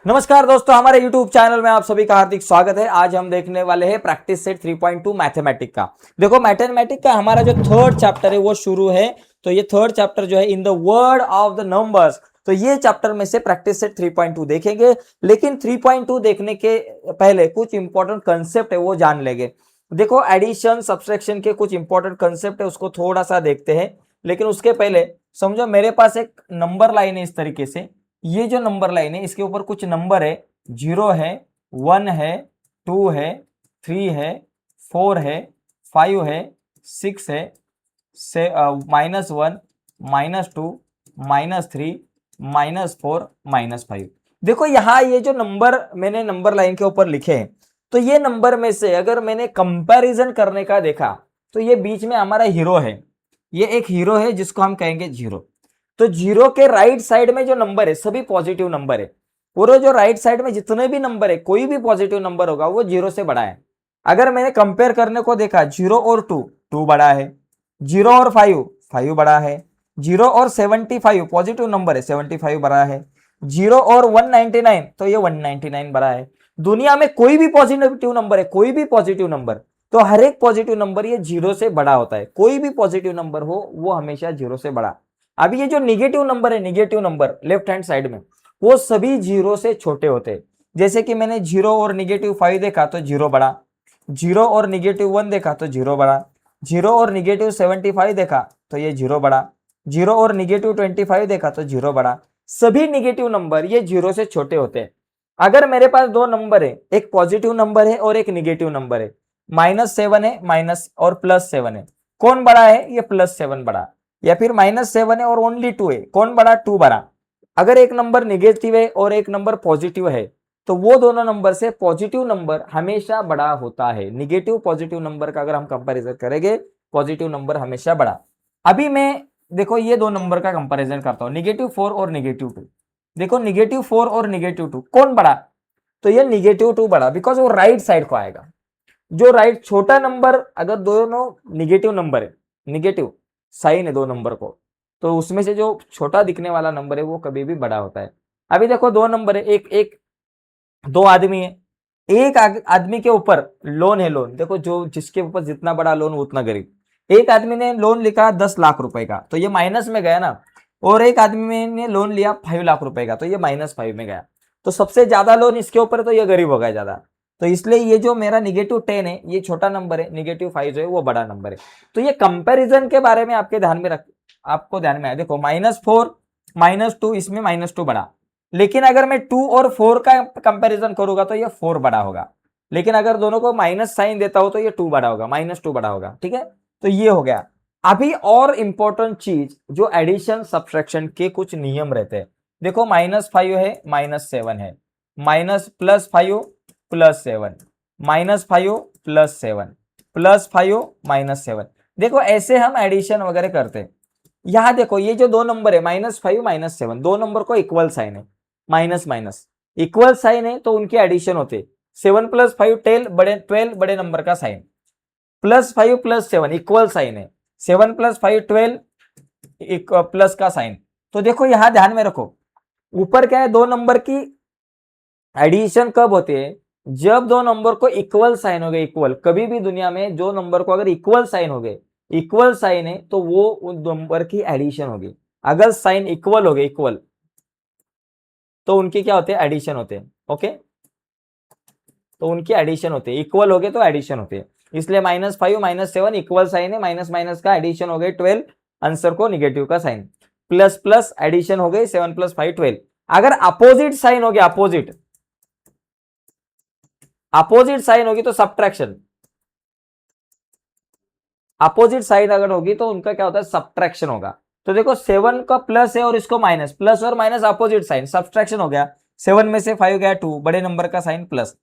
नमस्कार दोस्तों, हमारे YouTube चैनल में आप सभी का हार्दिक स्वागत है। आज हम देखने वाले हैं प्रैक्टिस सेट 3.2 मैथमेटिक का। देखो, मैथमेटिक का हमारा जो थर्ड चैप्टर है वो शुरू है। तो ये थर्ड चैप्टर जो है in the world of the numbers, तो ये चैप्टर में से प्रैक्टिस सेट 3.2 देखेंगे। लेकिन 3.2 देखने के पहले कुछ इंपॉर्टेंट कंसेप्ट है वो जान लेंगे। देखो, एडिशन सब्सट्रैक्शन के कुछ इंपॉर्टेंट कंसेप्ट है, उसको थोड़ा सा देखते हैं। लेकिन उसके पहले समझो, मेरे पास एक नंबर लाइन है इस तरीके से। ये जो नंबर लाइन है इसके ऊपर कुछ नंबर है, 0 है, 1 है, 2 है, 3 है, 4 है, 5 है, 6 है, -1, -2, -3, -4, -5। देखो, यहाँ ये जो नंबर मैंने नंबर लाइन के ऊपर लिखे हैं, तो ये नंबर में से अगर मैंने कंपैरिजन करने का देखा तो ये बीच में हमारा हीरो है। ये एक हीरो है जिसको हम कहेंगे जीरो। तो जीरो के राइट साइड में जो नंबर है सभी पॉजिटिव नंबर है। और जो राइट साइड में जितने भी नंबर है, कोई भी पॉजिटिव नंबर होगा वो जीरो से बड़ा है। अगर मैंने कंपेयर करने को देखा, 0 और 2, 2 बड़ा है। 0 और 5, 5 बड़ा है। 0 और 75 पॉजिटिव नंबर है, 75 बड़ा है। 0 और 199, तो ये 199 बड़ा है। दुनिया में कोई भी पॉजिटिव नंबर है, कोई भी पॉजिटिव नंबर, तो हर एक पॉजिटिव नंबर ये जीरो से बड़ा होता है। कोई भी पॉजिटिव नंबर हो वो हमेशा जीरो से बड़ा। अभी ये जो निगेटिव नंबर है, negative number left hand side में, वो सभी जीरो से छोटे होते हैं। जैसे कि मैंने 0 और -5 देखा तो जीरो बड़ा। 0 और -1 देखा तो जीरो बड़ा। 0 और -75 देखा तो ये जीरो बड़ा। 0 और -25 देखा तो जीरो बड़ा। सभी निगेटिव नंबर ये जीरो से छोटे होते हैं। अगर मेरे पास दो नंबर है, एक पॉजिटिव नंबर है और एक निगेटिव नंबर है, -7 है माइनस और +7 है, कौन बड़ा है? ये +7 बड़ा। या फिर -7 है और ओनली 2 है, कौन बड़ा? 2 बड़ा। अगर एक नंबर निगेटिव है और एक नंबर पॉजिटिव है, तो वो दोनों नंबर से पॉजिटिव नंबर हमेशा बड़ा होता है। निगेटिव पॉजिटिव नंबर का अगर हम कंपैरिजन करेंगे, पॉजिटिव नंबर हमेशा बड़ा। अभी मैं देखो ये दो नंबर का कंपैरिजन करता हूं, -4 और -2। देखो, -4 और -2 कौन बड़ा? तो ये -2 बड़ा, बिकॉज वो राइट साइड को आएगा। जो राइट छोटा नंबर, अगर दोनों निगेटिव नंबर है, निगेटिव साइन है दो नंबर को, तो उसमें से जो छोटा दिखने वाला नंबर है वो कभी भी बड़ा होता है। अभी देखो, दो नंबर है, एक एक दो आदमी है। एक आदमी के ऊपर लोन है, लोन देखो, जो जिसके ऊपर जितना बड़ा लोन उतना गरीब। एक आदमी ने लोन लिखा 10 लाख रुपए का, तो ये माइनस में गया ना। और एक आदमी ने लोन लिया 5 लाख रुपए का, तो ये -5 में गया। तो सबसे ज्यादा लोन इसके ऊपर, तो ये गरीब हो गया ज्यादा। तो इसलिए ये जो मेरा -10 है ये छोटा नंबर है, -5 जो है वो बड़ा नंबर है। तो ये कंपैरिजन के बारे में आपके ध्यान में आपको ध्यान में आया। देखो, -4, -2, इसमें -2 बड़ा। लेकिन अगर मैं 2 और 4 का कंपैरिजन करूंगा तो ये 4 बड़ा होगा। लेकिन अगर दोनों को माइनस साइन देता हो तो ये 2 बड़ा होगा, -2 बड़ा होगा। ठीक है, तो ये हो गया। अभी और इंपॉर्टेंट चीज, जो एडिशन सब्सट्रैक्शन के कुछ नियम रहते हैं। देखो, -5 है, -7 है, +5 +7, -5 +7, +5 -7। देखो, ऐसे हम एडिशन वगैरह करते हैं। यहां देखो, ये जो दो नंबर है, -5 -7, दो नंबर को इक्वल साइन है, माइनस माइनस इक्वल साइन है, तो उनके एडिशन होते। 7 + 5 12 बड़े नंबर का साइन, +5 +7 इक्वल साइन है, 7 + 5 12 एक प्लस का साइन। तो देखो, यहां ध्यान में रखो, ऊपर क्या है, दो नंबर की एडिशन कब होती है? जब दो नंबर को इक्वल साइन हो गए। इक्वल, कभी भी दुनिया में जो नंबर को अगर इक्वल साइन हो गए, इक्वल साइन है, तो वो उन नंबर की एडिशन होगी। अगर साइन इक्वल हो गए, इक्वल, तो उनके क्या होते हैं? एडिशन होते हैं। ओके, तो उनकी एडिशन होते हैं। इक्वल हो गए तो एडिशन होते हैं। इसलिए -5 -7 इक्वल साइन है, माइनस माइनस का एडिशन हो गए 12, आंसर को निगेटिव का साइन। प्लस प्लस एडिशन हो गई 7 + 5 12। अगर अपोजिट साइन हो गया, अपोजिट अपोजिट साइन होगी तो सब्ट्रैक्शन। अपोजिट साइन अगर होगी तो उनका क्या होता है? सब्ट्रैक्शन होगा। तो देखो, 7 का प्लस है और इसको माइनस, प्लस और माइनस अपोजिट साइन, सब्ट्रैक्शन हो गया। 7 में से 5 गया 2, बड़े नंबर का sign plus,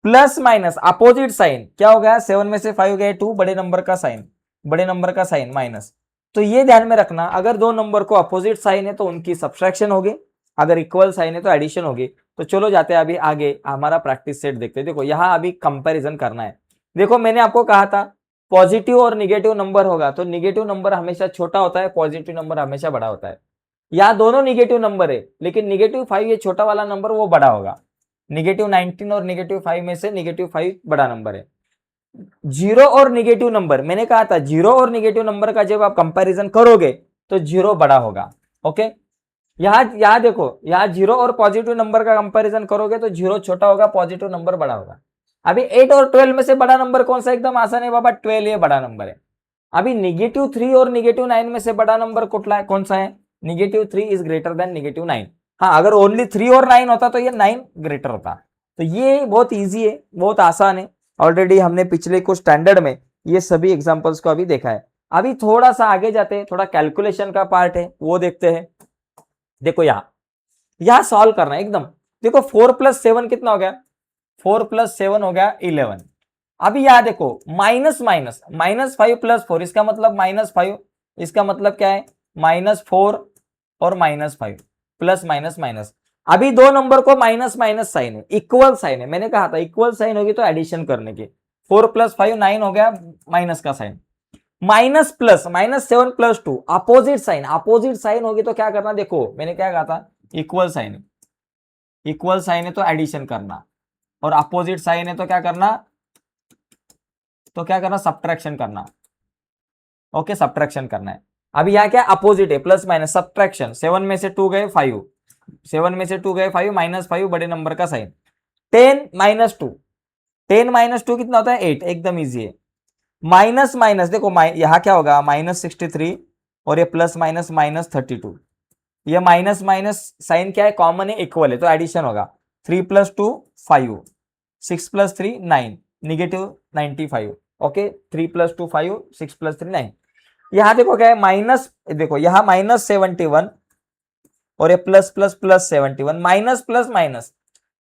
plus minus opposite sign क्या हो गया? 7 में से 5 गए 2, बड़े नंबर का साइन, बड़े नंबर का साइन माइनस। तो ये ध्यान में रखना, अगर दो नंबर को अपोजिट साइन है तो उनकी सब्ट्रैक्शन होगी, अगर इक्वल साइन है तो एडिशन होगी। तो चलो जाते हैं अभी आगे, हमारा प्रैक्टिस सेट देखते हैं। देखो, यहां अभी कंपैरिजन करना है। देखो, मैंने आपको कहा था पॉजिटिव और निगेटिव नंबर होगा तो निगेटिव नंबर हमेशा छोटा होता है, पॉजिटिव नंबर हमेशा बड़ा होता है। यहाँ दोनों निगेटिव नंबर है, लेकिन -5 ये छोटा वाला नंबर वो बड़ा होगा। -19 और -5 में से -5 बड़ा नंबर है। जीरो और निगेटिव नंबर, मैंने कहा था जीरो और निगेटिव नंबर का जब आप कंपैरिजन करोगे तो जीरो बड़ा होगा। ओके, यहाँ देखो, यहाँ जीरो और पॉजिटिव नंबर का कंपैरिजन करोगे तो जीरो छोटा होगा, पॉजिटिव नंबर बड़ा होगा। अभी 8 और 12 में से बड़ा नंबर कौन सा? एकदम आसान है बाबा, 12 ये बड़ा नंबर है। अभी -3 और -9 में से बड़ा नंबर कौन सा है? -3 इज ग्रेटर देन -9। हाँ, अगर ओनली 3 और 9 होता तो ये 9 ग्रेटर होता। तो ये बहुत ईजी है, बहुत आसान है। ऑलरेडी हमने पिछले कुछ स्टैंडर्ड में ये सभी एग्जांपल्स को अभी देखा है। अभी थोड़ा सा आगे जाते हैं, थोड़ा कैलकुलेशन का पार्ट है वो देखते हैं। देखो यहां सॉल्व करना है एकदम। देखो 4 + 7 कितना हो गया? 4 + 7 हो गया 11। अभी यहां देखो माइनस माइनस, -5 + 4, इसका मतलब -5, इसका मतलब क्या है? -4 और -5, प्लस माइनस माइनस। अभी दो नंबर को माइनस माइनस साइन है, इक्वल साइन है। मैंने कहा था इक्वल साइन होगी तो एडिशन करने की। 4 + 5 9 हो गया, माइनस का sign. Minus plus, -7 + 2 opposite sign. Opposite sign होगी तो क्या करना? देखो मैंने क्या कहा था, इक्वल साइन। इक्वल साइन है तो एडिशन करना, और अपोजिट साइन है तो क्या करना? सब्ट्रैक्शन करना। ओके, सब्ट्रैक्शन करना है। अभी यहाँ क्या अपोजिट है, प्लस माइनस सब्ट्रैक्शन। 7 में से 2 गए 5, 7 में से 2 गए 5, -5 बड़े नंबर का साइन। 10 - 2, 10 - 2 कितना होता है? 8। एकदम इजी है। माइनस माइनस देखो, यहाँ क्या होगा? -63 और ये प्लस माइनस -32। ये माइनस माइनस साइन क्या है? कॉमन है, इक्वल है तो एडिशन होगा। 3 + 2 5, 6 + 3 9, -95। ओके, 3 + 2 5, 6 + 3 9। यहां देखो क्या है? माइनस, देखो यहाँ -71 और ये plus plus plus 71, minus plus minus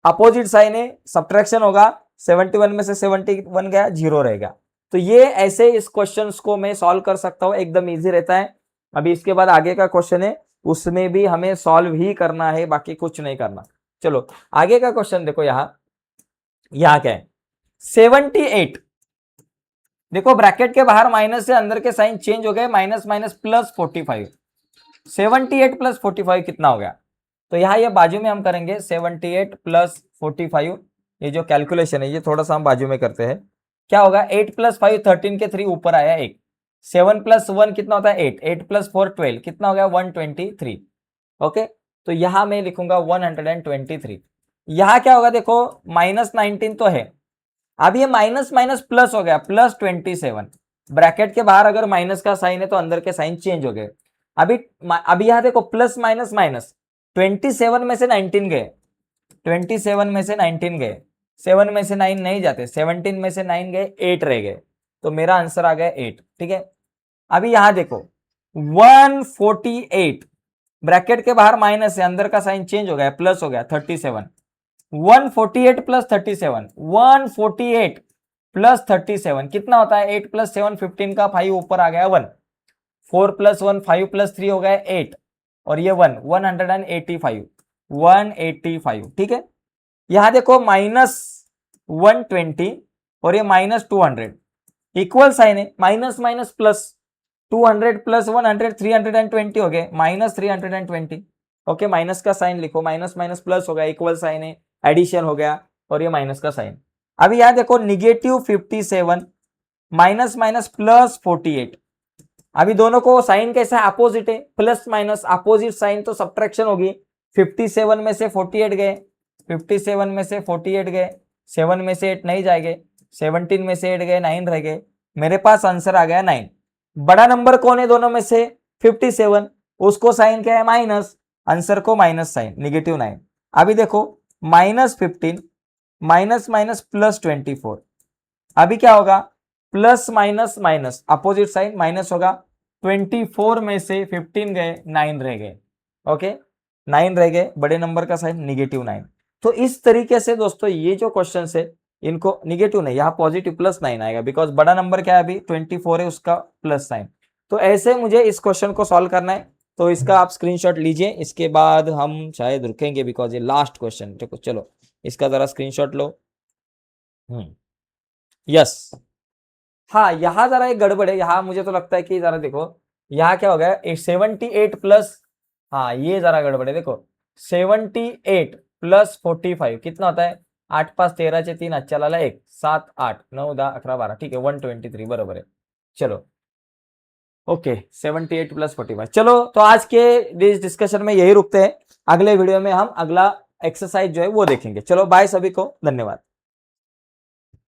opposite sign है, सब्ट्रैक्शन होगा। 71 में से 71 गया, 0 रहेगा। तो ये ऐसे इस क्वेश्चंस को मैं सॉल्व कर सकता हूं, एकदम इजी रहता है। अभी इसके बाद आगे का क्वेश्चन है, उसमें भी हमें सॉल्व ही करना है, बाकी कुछ नहीं करना। चलो आगे का क्वेश्चन देखो। यहाँ क्या है? 78। देखो ब्रैकेट के बाहर माइनस से अंदर के साइन चेंज हो गए, माइनस माइनस प्लस 45। 78 + 45 कितना हो गया? तो यहाँ ये बाजू में हम करेंगे 78 + 45। ये जो कैलकुलेशन है ये थोड़ा सा हम बाजू में करते हैं। क्या होगा? 8 + 5 13 के 3 ऊपर आया 1। 7 + 1 कितना होता है? 8। 8 + 4 12 कितना हो गया? 123। ओके, तो यहां मैं लिखूंगा 123। यहां क्या होगा? देखो -19 तो है, अब ये माइनस माइनस प्लस हो गया, +27। ब्रैकेट के बाहर अगर माइनस का साइन है तो अंदर के साइन चेंज हो गए। अभी यहां देखो प्लस माइनस माइनस, 27 में से 19 गए, 27 में से 19 गए, 7 में से 9 नहीं जाते, 17 में से 9 गए, 8 रह गए। तो मेरा आंसर आ गया 8। ठीक है, अभी यहां देखो 148, ब्रैकेट के बाहर माइनस है, अंदर का साइन चेंज हो गया, प्लस हो गया 37। 148 + 37, 148 + 37 कितना होता है? 8 + 7 15 का 5 ऊपर आ गया 1। 4 + 1 5 + 3 हो गया 8, और ये 185, 185। ठीक है, यहां देखो -120 और ये -200, इक्वल साइन है, माइनस माइनस प्लस। 200 + 100 320 हो गए, -320। ओके, माइनस का साइन लिखो, माइनस माइनस प्लस हो गया, इक्वल साइन है, एडिशन हो गया, और ये माइनस का साइन। अभी यहां देखो -57 माइनस माइनस +48। अभी दोनों को साइन कैसा है? अपोजिट है, प्लस माइनस अपोजिट साइन तो सब्ट्रैक्शन होगी। 57 में से 48 गए, 57 में से 48 गए, 7 में से 8 नहीं जाएंगे, 17 में से 8 गए, 9 रह गए। मेरे पास आंसर आ गया 9। बड़ा नंबर कौन है दोनों में से? 57, उसको साइन क्या है? माइनस, आंसर को माइनस साइन, -9। अभी देखो -15 माइनस माइनस +24। अभी क्या होगा? Plus minus minus opposite sign minus होगा। 24 में से 15 गए, 9 रह गए। ओके, 9 रह गए, बड़े नंबर का साइन -9। तो इस तरीके से दोस्तों ये जो क्वेश्चन है इनको निगेटिव नहीं, यहाँ पॉजिटिव +9 आएगा, बिकॉज बड़ा नंबर क्या है? अभी 24 है, उसका प्लस साइन। तो ऐसे मुझे इस क्वेश्चन को सॉल्व करना है, तो इसका आप स्क्रीनशॉट लीजिए। इसके बाद हम शायद रुकेंगे, बिकॉज ये लास्ट क्वेश्चन। देखो चलो इसका जरा स्क्रीनशॉट लो। यस, हाँ यहाँ जरा एक गड़बड़ है। यहाँ मुझे तो लगता है कि जरा देखो, यहाँ क्या हो गया? 78 + हाँ ये जरा गड़बड़ है, देखो 78 प्लस 45 कितना होता है, 8 5 13 चे 3 आजच्या लाला 1 7 8 9 10 11 12 ठीक है 123 बरोबर है। चलो ओके 78 प्लस 45। चलो तो आज के डिस्कशन में यही रुकते हैं, अगले वीडियो में हम अगला एक्सरसाइज जो है वो देखेंगे। चलो बाय सभी को, धन्यवाद।